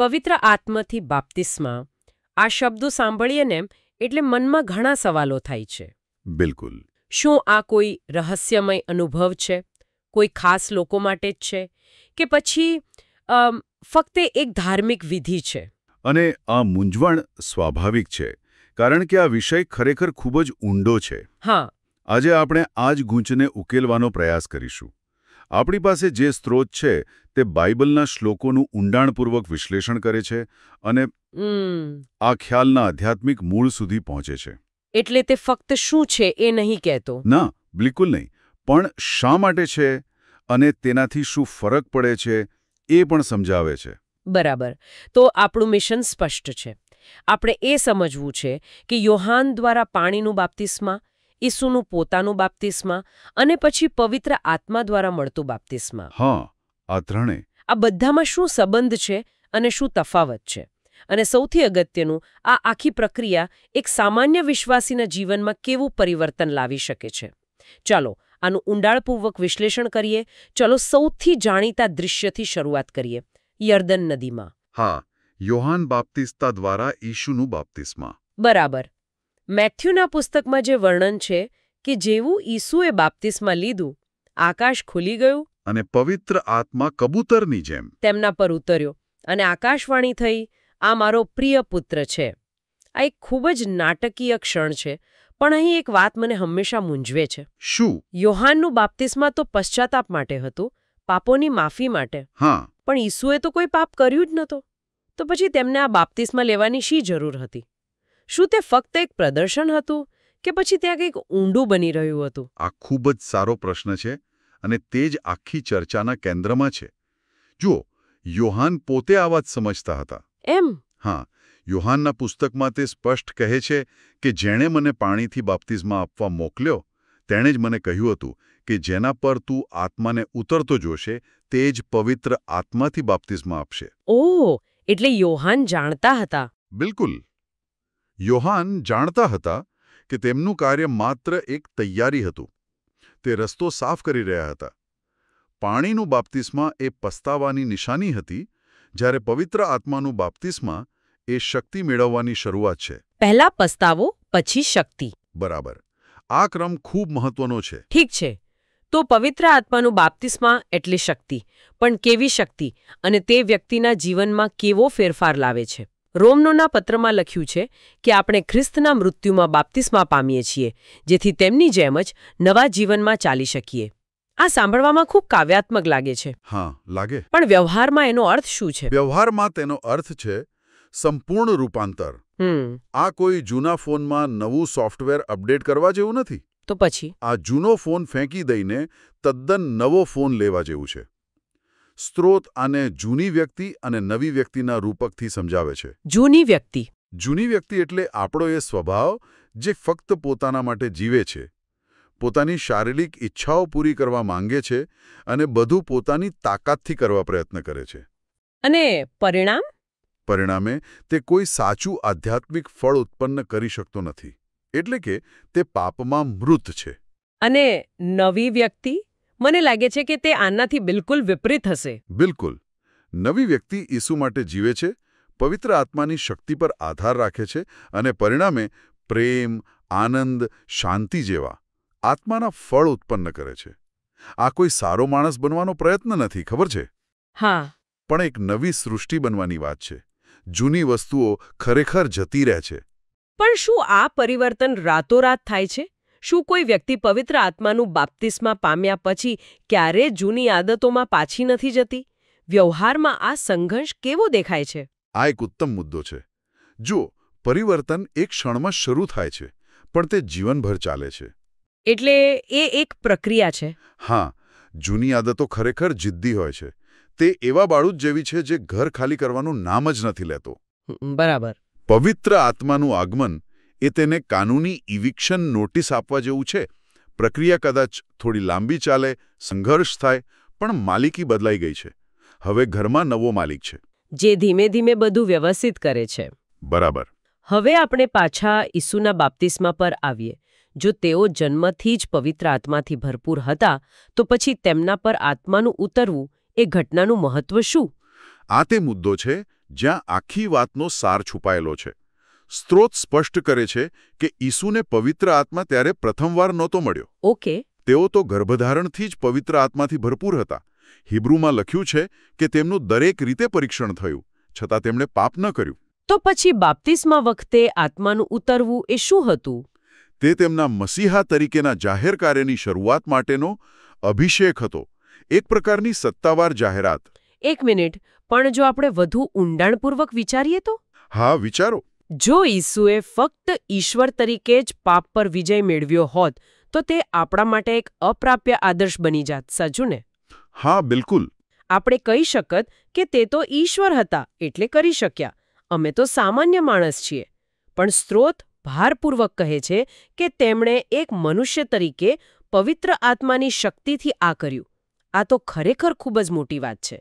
પવિત્ર આત્માથી બાપ્તિસ્મા આ શબ્દો સાંભળીએ ને એટલે મનમાં ઘણા સવાલો થાય છે. બિલકુલ. શું આ કોઈ રહસ્યમય અનુભવ છે, કોઈ ખાસ લોકો માટે જ છે, કે પછી ફક્ત એક ધાર્મિક વિધિ છે? અને આ મૂંઝવણ સ્વાભાવિક છે, કારણ કે આ વિષય ખરેખર ખૂબ જ ઊંડો છે. હા. આજે આપણે આ જ ગૂંચને ઉકેલવાનો પ્રયાસ કરીશું. આપણી પાસે જે સ્ત્રોત છે તે બાઇબલના શ્લોકોનું ઊંડાણપૂર્વક વિશ્લેષણ કરે છે અને આ ખ્યાલના આધ્યાત્મિક મૂળ સુધી પહોંચે છે. એટલે તે ફક્ત શું છે એ નહીં કહેતો. ના, બિલકુલ નહીં. પણ શા માટે છે અને તેનાથી શું ફરક પડે છે એ પણ સમજાવે છે. બરાબર. તો આપણું મિશન સ્પષ્ટ છે. આપણે એ સમજવું છે કે યોહાન દ્વારા પાણીનું બાપ્તિસ્મા, ઈસુનું પોતાનું બાપ્તિસ્મા અને પછી પવિત્ર આત્મા દ્વારા મળતું બાપ્તિસ્મા. હા, આ ત્રણેય. આ બધામાં શું સંબંધ છે અને શું તફાવત છે? અને સૌથી અગત્યનું, આ આખી પ્રક્રિયા એક સામાન્ય વિશ્વાસીના જીવનમાં કેવું પરિવર્તન લાવી શકે છે? ચાલો આનું ઊંડાણપૂર્વક વિશ્લેષણ કરીએ. ચાલો સૌથી જાણીતા દૃશ્યથી શરૂઆત કરીએ, યર્દન નદીમાં. હા, યોહાન બાપ્તિસ્તા દ્વારા ઈસુનું બાપ્તિસ્મા. બરાબર. મેથ્યુના પુસ્તકમાં જે વર્ણન છે કે જેવું ઈસુએ બાપ્તિસ્મા લીધું, આકાશ ખુલી ગયું અને પવિત્ર આત્મા કબૂતરની જેમ તેમના પર ઉતર્યો અને આકાશવાણી થઈ, આ મારો પ્રિય પુત્ર છે. આ એક ખૂબ જ નાટકીય ક્ષણ છે, પણ અહીં એક વાત મને હંમેશા મૂંઝવે છે. શું? યોહાનનું બાપ્તિસ્મા તો પશ્ચાતાપ માટે હતું, પાપોની માફી માટે. હા. પણ ઈસુએ તો કોઈ પાપ કર્યું જ નહોતો. તો પછી તેમને આ બાપ્તિસ્મા લેવાની શી જરૂર હતી? શું તે ફક્ત એક પ્રદર્શન હતું કે પછી ત્યાં કંઈક ઊંડું બની રહ્યું હતું? આ ખૂબ જ સારો પ્રશ્ન છે અને તે જ આખી ચર્ચાના કેન્દ્રમાં છે. જુઓ, યોહાન પોતે આ વાત સમજતા હતા. એમ? હા. યોહાનના પુસ્તકમાં તે સ્પષ્ટ કહે છે કે જેણે મને પાણીથી બાપ્તિસ્મા આપવા મોકલ્યો તેણે જ મને કહ્યું હતું કે જેના પર તું આત્માને ઉતરતો જોશે તે જ પવિત્ર આત્માથી બાપ્તિસ્મા આપશે. ઓહ, એટલે યોહાન જાણતા હતા. બિલકુલ. યોહાન જાણતા હતા કે તેમનું કાર્ય માત્ર એક તૈયારી હતું. તે રસ્તો સાફ કરી રહ્યા હતા. પાણીનું બાપ્તિસ્મા એ પસ્તાવાની નિશાની હતી, જ્યારે પવિત્ર આત્માનું બાપ્તિસ્મા એ શક્તિ મેળવવાની શરૂઆત છે. પહેલા પસ્તાવો, પછી શક્તિ. બરાબર. આ ક્રમ ખૂબ મહત્વનો છે. ઠીક છે. તો પવિત્ર આત્માનું બાપ્તિસ્મા એટલે શક્તિ, પણ કેવી શક્તિ અને તે વ્યક્તિના જીવનમાં કેવો ફેરફાર લાવે છે? રોમનોના પત્રમાં લખ્યું છે કે આપણે ખ્રિસ્તના મૃત્યુમાં બાપ્તિસ્મા પામીએ છીએ, જેથી તેમની જેમ જ નવા જીવનમાં ચાલી શકીએ. આ સાંભળવામાં ખૂબ કાવ્યાત્મક લાગે છે. હા, લાગે. પણ વ્યવહારમાં એનો અર્થ શું છે? વ્યવહારમાં તેનો અર્થ છે સંપૂર્ણ રૂપાંતર. આ કોઈ જૂના ફોનમાં નવું સોફ્ટવેર અપડેટ કરવા જેવું નથી. તો પછી? આ જૂનો ફોન ફેંકી દઈને તદ્દન નવો ફોન લેવા જેવું છે. સ્ત્રોત આને જૂની વ્યક્તિ અને નવી વ્યક્તિના રૂપકથી સમજાવે છે. જૂની વ્યક્તિ? જૂની વ્યક્તિ એટલે આપણો એ સ્વભાવ જે ફક્ત પોતાના માટે જીવે છે, પોતાની શારીરિક ઈચ્છાઓ પૂરી કરવા માંગે છે અને બધું પોતાની તાકાતથી કરવા પ્રયત્ન કરે છે. અને પરિણામ? પરિણામે તે કોઈ સાચું આધ્યાત્મિક ફળ ઉત્પન્ન કરી શકતો નથી. એટલે કે તે પાપમાં મૃત છે. અને નવી વ્યક્તિ? મને લાગે છે કે તે આનાથી બિલકુલ વિપરીત હશે. બિલકુલ. નવી વ્યક્તિ ઈસુ માટે જીવે છે, પવિત્ર આત્માની શક્તિ પર આધાર રાખે છે અને પરિણામે પ્રેમ, આનંદ, શાંતિ જેવા આત્માના ફળ ઉત્પન્ન કરે છે. આ કોઈ સારો માણસ બનવાનો પ્રયત્ન નથી, ખબર છે? હા. પણ એક નવી સૃષ્ટિ બનવાની વાત છે. જૂની વસ્તુઓ ખરેખર જતી રહે છે. પણ શું આ પરિવર્તન રાતોરાત થાય છે? શું કોઈ વ્યક્તિ પવિત્ર આત્માનું બાપ્તિસ્મા પામ્યા પછી ક્યારેય જૂની આદતોમાં પાછી નથી જતી? વ્યવહારમાં આ સંઘર્ષ કેવો દેખાય છે? આ એક ઉત્તમ મુદ્દો છે. જુઓ, પરિવર્તન એક ક્ષણમાં શરૂ થાય છે, પણ તે જીવનભર ચાલે છે. એટલે એ એક પ્રક્રિયા છે. હા, જૂની આદતો ખરેખર જિદ્દી હોય છે. તે એવા બાળૂદ જેવી છે જે ઘર ખાલી કરવાનું નામ જ નથી લેતો. બરાબર. પવિત્ર આત્માનું આગમન એ તેને કાનૂની ઇવિક્શન નોટિસ આપવા જેવું છે. પ્રક્રિયા કદાચ થોડી લાંબી ચાલે, સંઘર્ષ થાય, પણ માલિકી બદલાઈ ગઈ છે. હવે ઘરમાં નવો માલિક છે, જે ધીમે ધીમે બધું વ્યવસ્થિત કરે છે. બરાબર. હવે આપણે પાછા ઈસુના બાપ્તિસ્મા પર આવીએ. જો તેઓ જન્મથી જ પવિત્ર આત્માથી ભરપૂર હતા, તો પછી તેમના પર આત્માનું ઉતરવું એ ઘટનાનું મહત્વ શું? આ તે મુદ્દો છે જ્યાં આખી વાતનો સાર છુપાયેલો છે. સ્ત્રોત સ્પષ્ટ કરે છે કે ઈસુને પવિત્ર આત્મા ત્યારે પ્રથમવાર નહોતો મળ્યો. ઓકે. તેઓ તો ગર્ભધારણથી જ પવિત્ર આત્માથી ભરપૂર હતા. હિબ્રુમાં લખ્યું છે કે તેમનું દરેક રીતે પરીક્ષણ થયું, છતાં તેમણે પાપ ન કર્યું. તો પછી બાપ્તિસ્મા વખતે આત્માનું ઉતરવું એ શું હતું? તે તેમના મસીહા તરીકેના જાહેર કાર્યની શરૂઆત માટેનો અભિષેક હતો, એક પ્રકારની સત્તાવાર જાહેરાત. એક મિનિટ, પણ જો આપણે વધુ ઊંડાણપૂર્વક વિચારીએ તો? હા, વિચારો. જો ઈસુએ ફક્ત ઈશ્વર તરીકે જ પાપ પર વિજય મેળવ્યો હોત તો તે આપણા માટે એક અપ્રાપ્ય આદર્શ બની જાત, સાચું ને? હા, બિલકુલ. આપણે કહી શકત કે તે તો ઈશ્વર હતા એટલે કરી શક્યા, અમે તો સામાન્ય માણસ છીએ. પણ સ્ત્રોત ભારપૂર્વક કહે છે કે તેમણે એક મનુષ્ય તરીકે પવિત્ર આત્માની શક્તિથી આ કર્યું. આ તો ખરેખર ખૂબ જ મોટી વાત છે.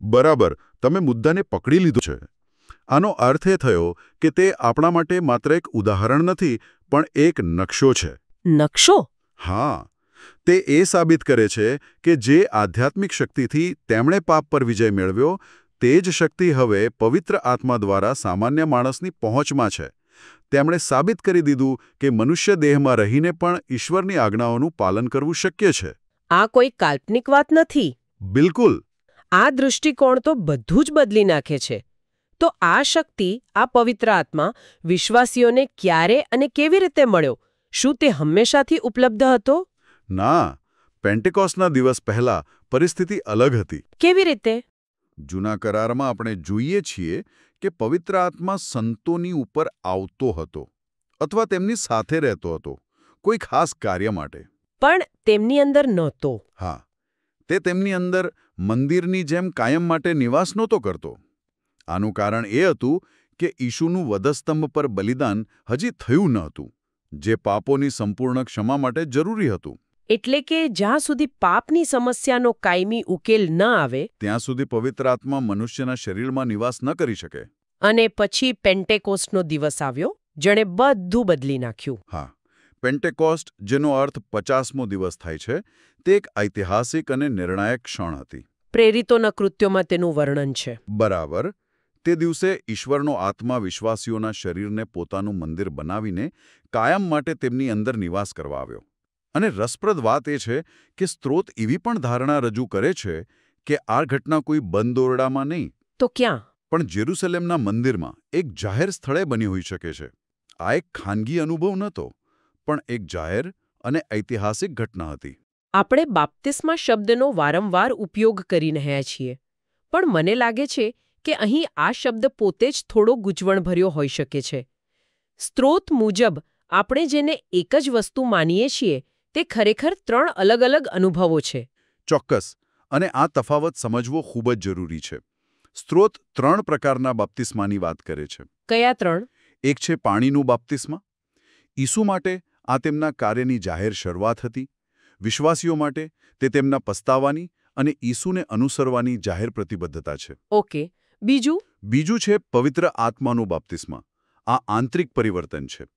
બરાબર, તમે મુદ્દાને પકડી લીધો છે. આનો અર્થ એ થયો કે તે આપણા માટે માત્ર એક ઉદાહરણ નથી, પણ એક નકશો છે. નકશો? હા, તે એ સાબિત કરે છે કે જે આધ્યાત્મિક શક્તિથી તેમણે પાપ પર વિજય મેળવ્યો, તે જ શક્તિ હવે પવિત્ર આત્મા દ્વારા સામાન્ય માણસની પહોંચમાં છે. તેમણે સાબિત કરી દીધું કે મનુષ્ય દેહમાં રહીને પણ ઈશ્વરની આજ્ઞાઓનું પાલન કરવું શક્ય છે. આ કોઈ કાલ્પનિક વાત નથી. બિલકુલ. આ દૃષ્ટિકોણ તો બધું જ બદલી નાખે છે. તો આ શક્તિ, આ પવિત્ર આત્મા વિશ્વાસીઓને ક્યારે અને કેવી રીતે મળ્યો? શું તે હંમેશાથી ઉપલબ્ધ હતો? ના, પેન્ટેકોસ્ટના દિવસ પહેલા પરિસ્થિતિ અલગ હતી. કેવી રીતે? જૂના કરારમાં આપણે જોઈએ છીએ કે પવિત્ર આત્મા સંતોની ઉપર આવતો હતો અથવા તેમની સાથે રહેતો હતો, કોઈ ખાસ કાર્ય માટે. પણ તેમની અંદર નહોતો. હા, તે તેમની અંદર મંદિરની જેમ કાયમ માટે નિવાસ નહોતો કરતો. આનું કારણ એ હતું કે ઈશુનું વધસ્તંભ પર બલિદાન હજી થયું ન હતું, જે પાપોની સંપૂર્ણ ક્ષમા માટે જરૂરી હતું. એટલે કે જ્યાં સુધી પાપની સમસ્યાનો કાયમી ઉકેલ ન આવે ત્યાં સુધી પવિત્ર આત્મા મનુષ્યના શરીરમાં નિવાસ ન કરી શકે. અને પછી પેન્ટેકોસ્ટનો દિવસ આવ્યો, જેણે બધું બદલી નાખ્યું. હા, પેન્ટેકોસ્ટ, જેનો અર્થ 50મો દિવસ થાય છે, તે એક ઐતિહાસિક અને નિર્ણાયક ક્ષણ હતી. પ્રેરિતોના કૃત્યોમાં તેનું વર્ણન છે. બરાબર. તે દિવસે ઈશ્વરનો આત્મા વિશ્વાસીઓના શરીરને પોતાનું મંદિર બનાવીને કાયમ માટે તેમની અંદર નિવાસ કરવા આવ્યો. અને રસપ્રદ વાત એ છે કે સ્ત્રોત એવી પણ ધારણા રજૂ કરે છે કે આ ઘટના કોઈ બંધ ઓરડામાં નહીં, તો ક્યાં? પણ જેરુસલેમના મંદિરમાં એક જાહેર સ્થળે બની હોઈ શકે છે. આ એક ખાનગી અનુભવ નહોતો, પણ એક જાહેર અને ઐતિહાસિક ઘટના હતી. આપણે બાપ્તિસ્મા શબ્દનો વારંવાર ઉપયોગ કરી રહ્યા છીએ, પણ મને લાગે છે કે અહીં આ શબ્દ પોતે જ થોડો ગૂંચવણભર્યો હોઈ શકે છે. સ્ત્રોત મુજબ આપણે જેને એક જ વસ્તુ માનીએ છીએ તે ખરેખર 3 અલગ અલગ અનુભવો છે. ચોક્કસ, અને આ તફાવત સમજવો ખૂબ જ જરૂરી છે. સ્ત્રોત 3 પ્રકારના બાપ્તિસ્માની વાત કરે છે. કયા 3? એક છે પાણીનું બાપ્તિસ્મા. ઈસુ માટે આ તેમના કાર્યની જાહેર શરૂઆત હતી. વિશ્વાસીઓ માટે તે તેમના પસ્તાવાની અને ઈસુને અનુસરવાની જાહેર પ્રતિબદ્ધતા છે. ઓકે. બીજું? બીજું છે પવિત્ર આત્માનું બાપ્તિસ્મા. આ આંતરિક પરિવર્તન છે.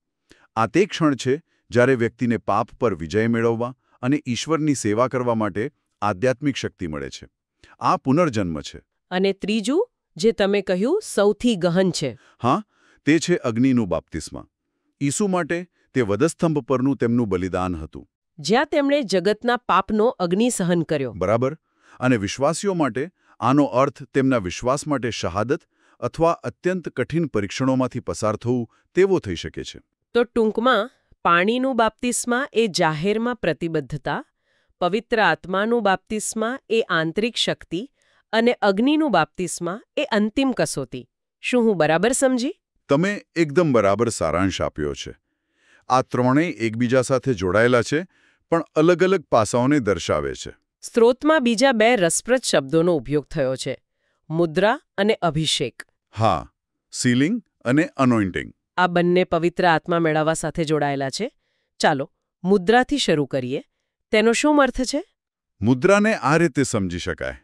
આ તે ક્ષણ છે જ્યારે વ્યક્તિને પાપ પર વિજય મેળવવા અને ઈશ્વરની સેવા કરવા માટે આધ્યાત્મિક શક્તિ મળે છે. આ પુનર્જન્મ છે. અને ત્રીજું, જે તમે કહ્યું સૌથી ગહન છે. હા, તે છે અગ્નિનું બાપ્તિસ્મા. ઈસુ માટે તે વધસ્તંભ પરનું તેમનું બલિદાન હતું, જ્યાં તેમણે જગતના પાપનો અગ્નિ સહન કર્યો. બરાબર. અને વિશ્વાસીઓ માટે આનો અર્થ તેમના વિશ્વાસ માટે શહાદત અથવા અત્યંત કઠિન પરીક્ષણોમાંથી પસાર થવું તેવો થઈ શકે છે. તો ટૂંકમાં, પાણીનું બાપ્તિસ્મા એ જાહેરમાં પ્રતિબદ્ધતા, પવિત્ર આત્માનું બાપ્તિસ્મા એ આંતરિક શક્તિ અને અગ્નિનું બાપ્તિસ્મા એ અંતિમ કસોટી. શું હું બરાબર સમજી? તમે એકદમ બરાબર સારાંશ આપ્યો છે. આ ત્રણેય એકબીજા સાથે જોડાયેલા છે, પણ અલગ અલગ પાસાઓને દર્શાવે છે. સ્ત્રોતમાં બીજા 2 રસપ્રદ શબ્દોનો ઉપયોગ થયો છે, મુદ્રા અને અભિષેક. હા, સીલિંગ અને અનોઇન્ટિંગ. આ બંને પવિત્ર આત્મા મેળવવા સાથે જોડાયેલા છે. ચાલો મુદ્રાથી શરૂ કરીએ. તેનો શું અર્થ છે? મુદ્રાને આ રીતે સમજી શકાય,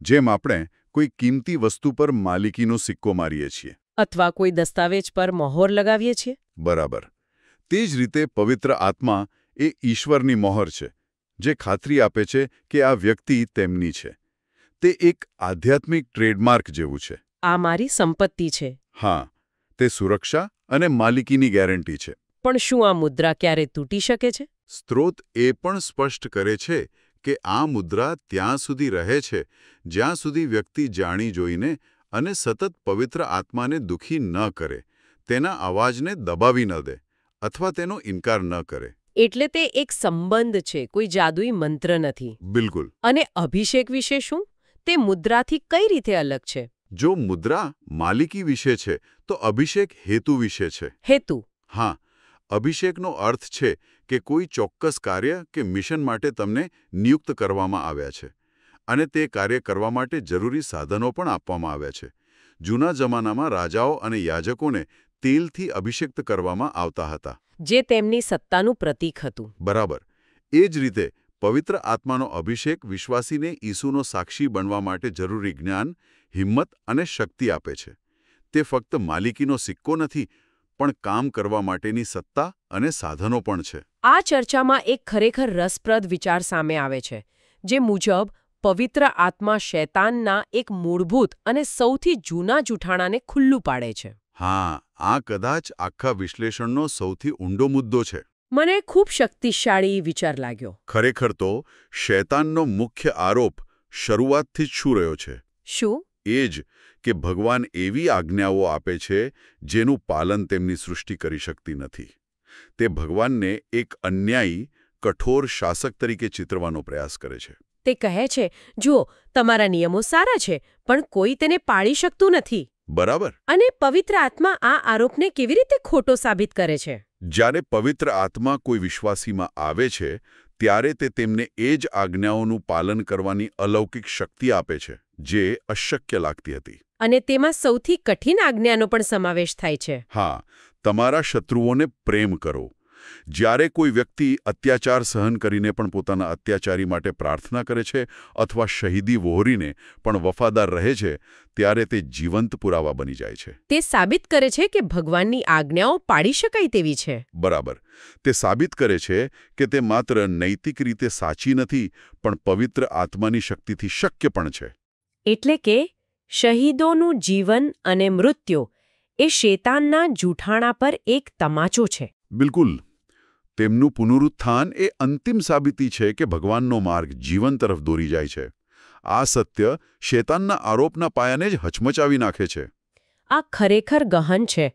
જેમ આપણે કોઈ કિંમતી વસ્તુ પર માલિકીનો સિક્કો મારીએ છીએ. અથવા કોઈ દસ્તાવેજ પર મહોર લગાવીએ છીએ. બરાબર. તે જ રીતે પવિત્ર આત્મા એ ઈશ્વરની મહોર છે, જે ખાતરી આપે છે કે આ વ્યક્તિ તેમની છે. તે એક આધ્યાત્મિક ટ્રેડમાર્ક જેવું છે. આ મારી સંપત્તિ છે. હા, તે સુરક્ષા અને માલિકીની ગેરંટી છે. પણ શું આ મુદ્રા ક્યારે તૂટી શકે છે? સ્ત્રોત એ પણ સ્પષ્ટ કરે છે કે આ મુદ્રા ત્યાં સુધી રહે છે જ્યાં સુધી વ્યક્તિ જાણી જોઈને અને સતત પવિત્ર આત્માને દુઃખી ન કરે, તેના અવાજને દબાવી ન દે અથવા તેનો ઇનકાર ન કરે. એટલે તે એક સંબંધ છે, કોઈ જાદુઈ મંત્ર નથી. બિલકુલ. અને અભિષેક વિશે શું? તે મુદ્રાથી કઈ રીતે અલગ છે? જો મુદ્રા માલિકી વિશે છે તો અભિષેક હેતુ વિશે છે. હેતુ? હા, અભિષેકનો અર્થ છે કે કોઈ ચોક્કસ કાર્ય કે મિશન માટે તમને નિયુક્ત કરવામાં આવ્યા છે અને તે કાર્ય કરવા માટે જરૂરી સાધનો પણ આપવામાં આવ્યા છે. જૂના જમાનામાં રાજાઓ અને યાજકોને તેલથી અભિષેક્ત કરવામાં આવતા હતા. જે તેમની સત્તાનું પ્રતીક હતું. બરાબર. એ જ રીતે પવિત્ર આત્માનો અભિષેક વિશ્વાસીને ઈસુનો સાક્ષી બનવા માટે જરૂરી જ્ઞાન, હિંમત અને શક્તિ આપે છે. તે ફક્ત માલિકીનો સિક્કો નથી, પણ કામ કરવા માટેની સત્તા અને સાધનો પણ છે. આ ચર્ચામાં એક ખરેખર રસપ્રદ વિચાર સામે આવે છે, જે મુજબ પવિત્ર આત્મા શૈતાનના એક મૂળભૂત અને સૌથી જૂના જૂઠાણાને ખુલ્લું પાડે છે. હા, આ કદાચ આખા વિશ્લેષણનો સૌથી ઊંડો મુદ્દો છે. મને ખૂબ શક્તિશાળી વિચાર લાગ્યો. ખરેખર તો શૈતાનનો મુખ્ય આરોપ શરૂઆતથી જ શું રહ્યો છે? શું? એ જ કે ભગવાન એવી આજ્ઞાઓ આપે છે જેનું પાલન તેમની સૃષ્ટિ કરી શકતી નથી. તે ભગવાનને એક અન્યાયી, કઠોર શાસક તરીકે ચિતરવાનો પ્રયાસ કરે છે. તે કહે છે, જુઓ, તમારા નિયમો સારા છે, પણ કોઈ તેને પાળી શકતું નથી. બરાબર. અને પવિત્ર આત્મા આ આરોપને કેવી રીતે ખોટો સાબિત કરે છે? જ્યારે પવિત્ર આત્મા કોઈ વિશ્વાસીમાં આવે છે, ત્યારે તે તેમને એ જ આજ્ઞાઓનું પાલન કરવાની અલૌકિક શક્તિ આપે છે, જે અશક્ય લાગતી હતી. અને તેમાં સૌથી કઠિન આજ્ઞાનો પણ સમાવેશ થાય છે. હા, તમારા શત્રુઓને પ્રેમ કરો. જ્યારે કોઈ વ્યક્તિ અત્યાચાર સહન કરીને પણ પોતાના અત્યાચારી માટે પ્રાર્થના કરે છે અથવા શહીદી વહોરીને પણ વફાદાર રહે છે, ત્યારે તે જીવંત પુરાવા બની જાય છે. તે સાબિત કરે છે કે ભગવાનની આજ્ઞાઓ પાળી શકાય તેવી છે. બરાબર. તે સાબિત કરે છે કે તે માત્ર નૈતિક રીતે સાચી નથી, પણ પવિત્ર આત્માની શક્તિથી શક્ય પણ છે. એટલે કે શહીદોનું જીવન અને મૃત્યુ એ શૈતાનના જૂઠાણા પર એક તમાચો છે. બિલકુલ. તેમનું પુનરુત્થાન એ અંતિમ સાબિતી છે કે ભગવાનનો માર્ગ જીવન તરફ દોરી જાય છે. આ સત્ય શૈતાનના આરોપના પાયાને જ હચમચાવી નાખે છે. આ ખરેખર ગહન છે.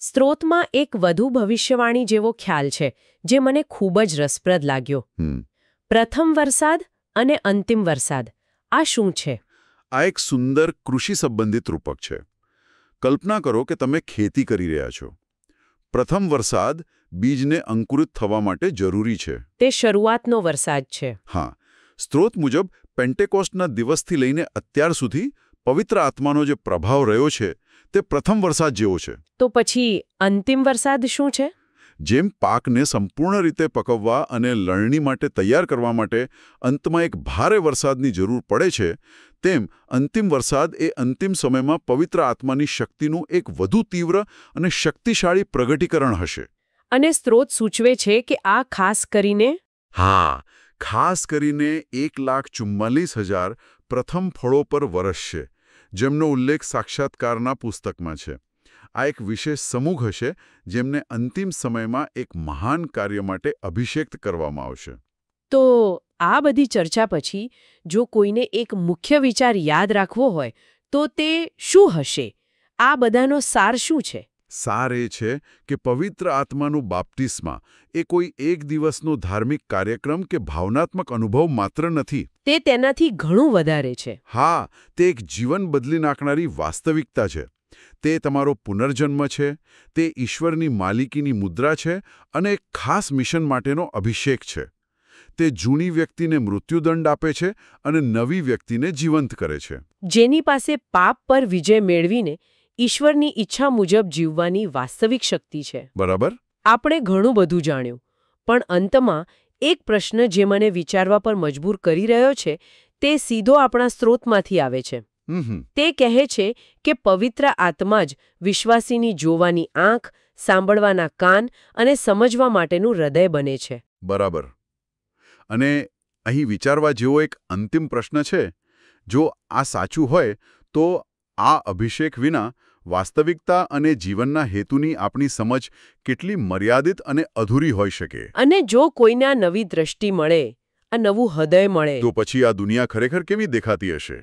સ્ત્રોતમાં એક વધુ ભવિષ્યવાણી જેવો ખ્યાલ છે, જે મને ખૂબ જ રસપ્રદ લાગ્યો. પ્રથમ વરસાદ અને અંતિમ વરસાદ. આ શું છે? આ એક સુંદર કૃષિ સંબંધિત રૂપક છે. કલ્પના કરો કે તમે ખેતી કરી રહ્યા છો. પ્રથમ વરસાદ બીજને અંકુરિત થવા માટે જરૂરી છે. તે શરૂઆતનો વરસાદ છે. હા. સ્ત્રોત મુજબ પેન્ટેકોસ્ટના દિવસથી લઈને અત્યાર સુધી પવિત્ર આત્માનો જે પ્રભાવ રહ્યો છે, તે પ્રથમ વરસાદ જેવો છે. તો પછી અંતિમ વરસાદ શું છે? જેમ પાકને સંપૂર્ણ રીતે પકવવા અને લણણી માટે તૈયાર કરવા માટે અંતમાં એક ભારે વરસાદની જરૂર પડે છે, તેમ અંતિમ વરસાદ એ અંતિમ સમયમાં પવિત્ર આત્માની શક્તિનું એક વધુ તીવ્ર અને શક્તિશાળી પ્રગટીકરણ હશે. અને સ્ત્રોત સૂચવે છે કે આ ખાસ કરીને ખાસ કરીને 1,44,000 પ્રથમ ફળો પર વરસશે, જેમનો ઉલ્લેખ સાક્ષાત્કારના પુસ્તકમાં છે. આ એક વિશેષ સમૂહ હશે જેમને અંતિમ સમયમાં એક મહાન કાર્ય માટે અભિષેક્ત કરવામાં આવશે. તો આ બધી ચર્ચા પછી જો કોઈને એક મુખ્ય વિચાર યાદ રાખવો હોય તો તે શું હશે? આ બધાનો સાર શું છે? સાર એ છે કે પવિત્ર આત્માનું બાપ્તિસ્મા એ કોઈ એક દિવસનો ધાર્મિક કાર્યક્રમ કે ભાવનાત્મક અનુભવ માત્ર નથી. તે તેનાથી ઘણું વધારે છે. હા, તે એક જીવન બદલી નાખનારી વાસ્તવિકતા છે. તે તમારો પુનર્જન્મ છે, તે ઈશ્વરની માલિકીની મુદ્રા છે અને એક ખાસ મિશન માટેનો અભિષેક છે. તે જૂની વ્યક્તિને મૃત્યુદંડ આપે છે અને નવી વ્યક્તિને જીવંત કરે છે. જેની પાસે પાપ પર વિજય મેળવીને ઈશ્વરની ઈચ્છા મુજબ જીવવાની વાસ્તવિક શક્તિ છે. બરાબર. આપણે ઘણું બધું જાણ્યું, પણ અંતમાં એક પ્રશ્ન જે મને વિચારવા પર મજબૂર કરી રહ્યો છે, તે સીધો આપણા સ્ત્રોતમાંથી આવે છે. તે કહે છે કે પવિત્ર આત્મા જ વિશ્વાસીની જોવાની આંખ, સાંભળવાના કાન અને સમજવા માટેનું હૃદય બને છે. બરાબર. અને અહીં વિચારવા જેવો એક અંતિમ પ્રશ્ન છે. જો આ સાચું હોય તો આ અભિષેક વિના વાસ્તવિકતા અને જીવનના હેતુની આપણી સમજ કેટલી મર્યાદિત અને અધૂરી હોઈ શકે. અને જો કોઈને આ નવી દ્રષ્ટિ મળે, આ નવું હૃદય મળે, તો પછી આ દુનિયા ખરેખર કેવી દેખાતી હશે?